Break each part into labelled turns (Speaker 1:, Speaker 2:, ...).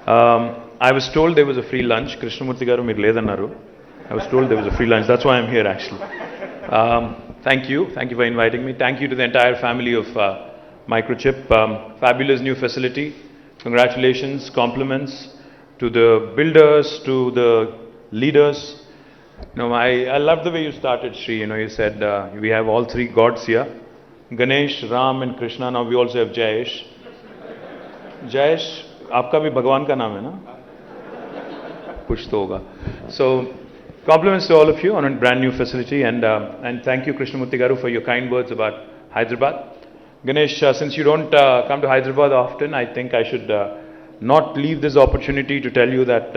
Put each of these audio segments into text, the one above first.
Speaker 1: I was told there was a free lunch. Krishnamurti garu meer ledannaru. I was told there was a free lunch. That's why I'm here actually. Thank you. Thank you for inviting me. Thank you to the entire family of Microchip. Fabulous new facility. Congratulations, compliments to the builders, to the leaders. I love the way you started, Sri. You said we have all three gods here. Ganesh, Ram and Krishna. Now we also have Jayesh. Jayesh, आपका भी भगवान का नाम है ना? कुछ तो होगा. So, compliments to all of you on a brand new facility, and thank you, Krishnamurti garu, for your kind words about Hyderabad. Ganesh, since you don't come to Hyderabad often, I think I should not leave this opportunity to tell you that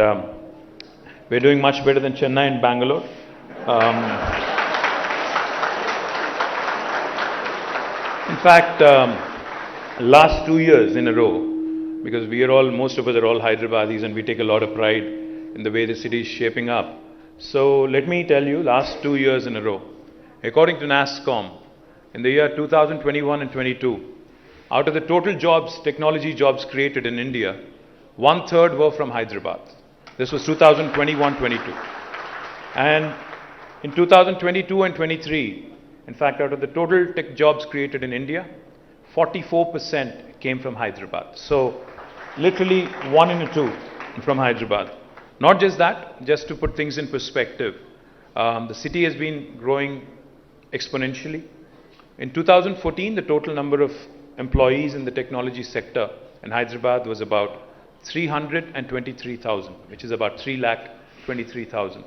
Speaker 1: we're doing much better than Chennai and Bangalore. In fact, last 2 years in a row, because most of us are all Hyderabadis and we take a lot of pride in the way the city is shaping up. So let me tell you, last 2 years in a row, according to NASSCOM, in the year 2021 and 22, out of the total jobs, technology jobs created in India, 1/3 were from Hyderabad. This was 2021-22. And in 2022 and 23, in fact, out of the total tech jobs created in India, 44% came from Hyderabad. So literally 1 in 2 from Hyderabad. Not just that, just to put things in perspective, the city has been growing exponentially. In 2014, the total number of employees in the technology sector in Hyderabad was about 323,000, which is about 3,23,000.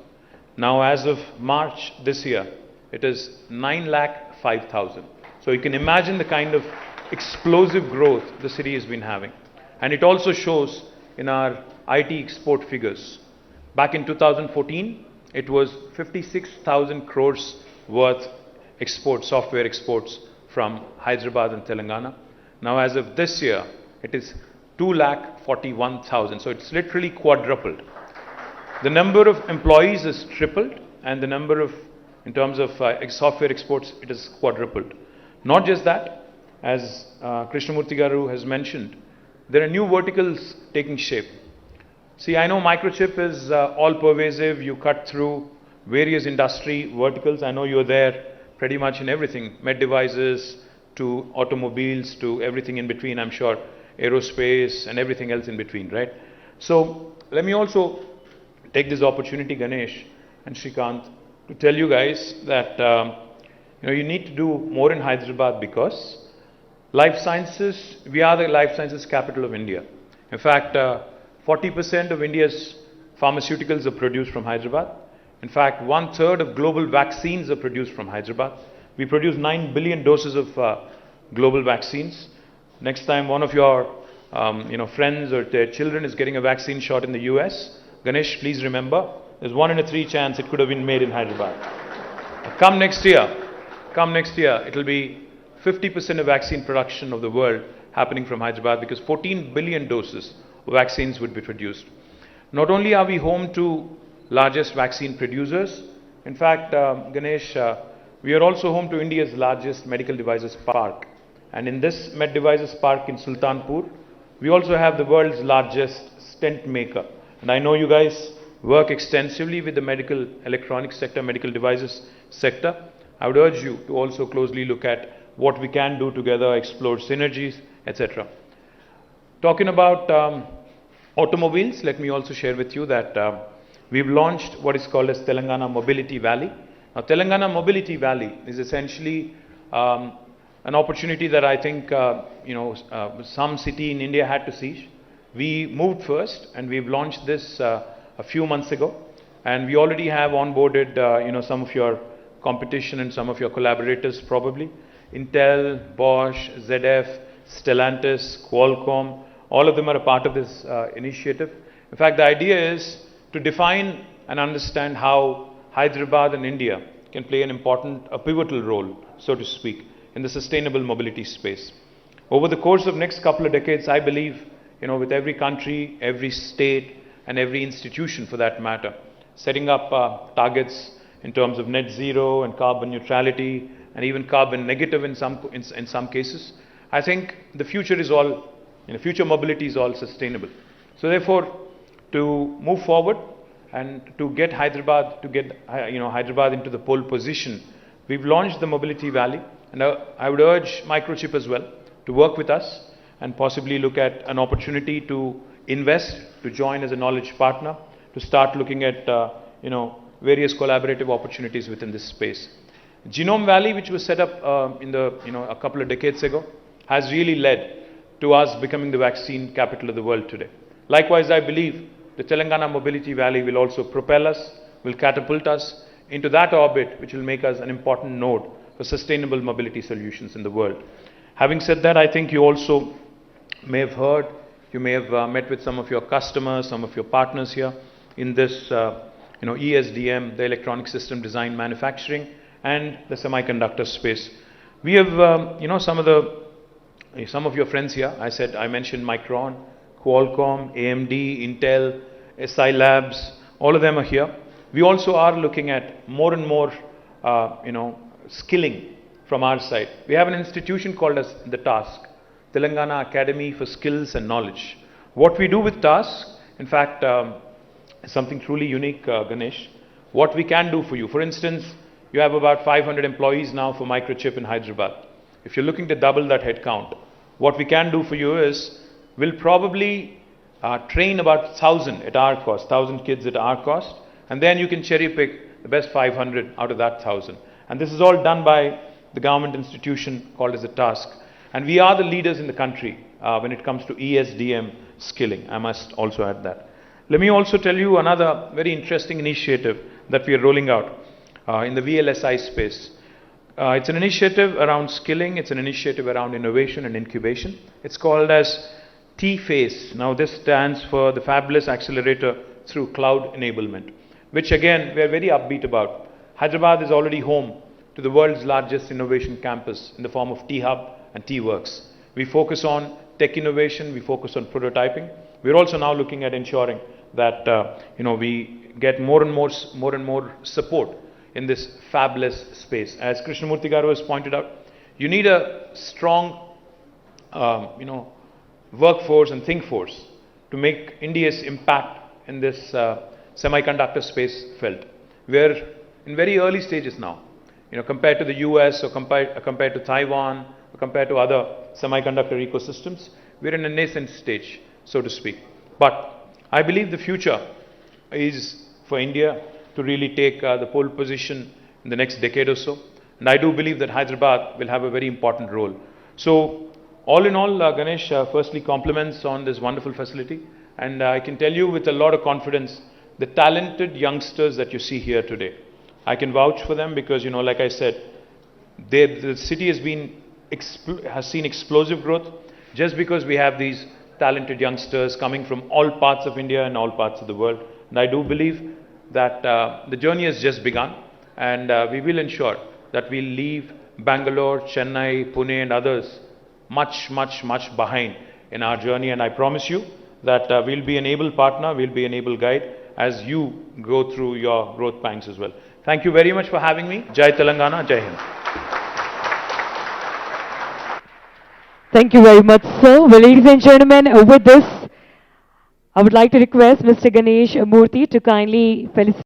Speaker 1: Now, as of March this year, it is 9,05,000. So you can imagine the kind of explosive growth the city has been having. And it also shows in our IT export figures. Back in 2014, it was 56,000 crores worth software exports from Hyderabad and Telangana. Now, as of this year, it is 2,41,000. So it's literally quadrupled. The number of employees is tripled, and the number of, in terms of software exports, it is quadrupled. Not just that, as Krishnamurti garu has mentioned, there are new verticals taking shape. See, I know Microchip is all pervasive. You cut through various industry verticals. I know you're there pretty much in everything, med devices to automobiles to everything in between, I'm sure, aerospace and everything else in between, right? So let me also take this opportunity, Ganesh and Shrikant, to tell you guys that you need to do more in Hyderabad because life sciences, we are the life sciences capital of India. In fact, 40% of India's pharmaceuticals are produced from Hyderabad. In fact, 1/3 of global vaccines are produced from Hyderabad. We produce 9 billion doses of global vaccines. Next time one of your friends or their children is getting a vaccine shot in the US, Ganesh, please remember, there's 1 in 3 chance it could have been made in Hyderabad. Come next year, it will be 50% of vaccine production of the world happening from Hyderabad because 14 billion doses of vaccines would be produced. Not only are we home to largest vaccine producers, in fact, Ganesh, we are also home to India's largest medical devices park. And in this med devices park in Sultanpur, we also have the world's largest stent maker. And I know you guys work extensively with the medical electronics sector, medical devices sector. I would urge you to also closely look at what we can do together, explore synergies, etc. Talking about automobiles, let me also share with you that we've launched what is called as Telangana Mobility Valley. Now, Telangana Mobility Valley is essentially an opportunity that I think some city in India had to seize. We moved first, and we've launched this a few months ago, and we already have onboarded some of your competition and some of your collaborators probably. Intel, Bosch, ZF, Stellantis, Qualcomm, all of them are a part of this initiative. In fact, the idea is to define and understand how Hyderabad and India can play a pivotal role, so to speak, in the sustainable mobility space. Over the course of next couple of decades, I believe, with every country, every state, and every institution for that matter, setting up targets in terms of net zero and carbon neutrality and even carbon negative in some cases. I think the future is all, future mobility is all sustainable. So therefore, to move forward and to get Hyderabad into the pole position, we've launched the Mobility Valley, and I would urge Microchip as well to work with us and possibly look at an opportunity to invest, to join as a knowledge partner, to start looking at various collaborative opportunities within this space. Genome Valley, which was set up a couple of decades ago, has really led to us becoming the vaccine capital of the world today. Likewise, I believe the Telangana Mobility Valley will also propel us, will catapult us into that orbit, which will make us an important node for sustainable mobility solutions in the world. Having said that, I think you also may have heard, you may have met with some of your customers, some of your partners here in this ESDM, the electronic system design manufacturing, and the semiconductor space. We have some of your friends here. I mentioned Micron, Qualcomm, AMD, Intel, SI Labs, all of them are here. We also are looking at more and more skilling from our side. We have an institution called as the TASK, Telangana Academy for Skills and Knowledge. What we do with TASK, in fact, something truly unique, Ganesh. What we can do for you, for instance, you have about 500 employees now for Microchip in Hyderabad. If you're looking to double that headcount, what we can do for you is we'll probably train about 1,000 at our cost, 1,000 kids at our cost, and then you can cherry pick the best 500 out of that 1,000. And this is all done by the government institution called as a TASK. And we are the leaders in the country when it comes to ESDM skilling. I must also add that. Let me also tell you another very interesting initiative that we are rolling out in the VLSI space. It's an initiative around skilling, it's an initiative around innovation and incubation. It's called as T-Phase. Now this stands for the Fabulous Accelerator through Cloud Enablement, which again we are very upbeat about. Hyderabad is already home to the world's largest innovation campus in the form of T-Hub and T-Works. We focus on tech innovation, we focus on prototyping. We're also now looking at ensuring that we get more and more support in this fabulous space. As Krishnamurthy Garu has pointed out, you need a strong workforce and think force to make India's impact in this semiconductor space felt. We're in very early stages now, compared to the US or compared to Taiwan or compared to other semiconductor ecosystems. We're in a nascent stage, so to speak. But I believe the future is for India to really take the pole position in the next decade or so. And I do believe that Hyderabad will have a very important role. So all in all, Ganesh, firstly compliments on this wonderful facility. And I can tell you with a lot of confidence, the talented youngsters that you see here today, I can vouch for them because, like I said, the city has seen explosive growth just because we have these talented youngsters coming from all parts of India and all parts of the world. And I do believe that the journey has just begun, and we will ensure that we'll leave Bangalore, Chennai, Pune and others much behind in our journey. And I promise you that we'll be an able partner, we'll be an able guide as you go through your growth pangs as well. Thank you very much for having me. Jai Telangana, Jai Hind.
Speaker 2: Thank you very much, sir. Well, ladies and gentlemen, with this, I would like to request Mr. Ganesh Murthy to kindly felicitate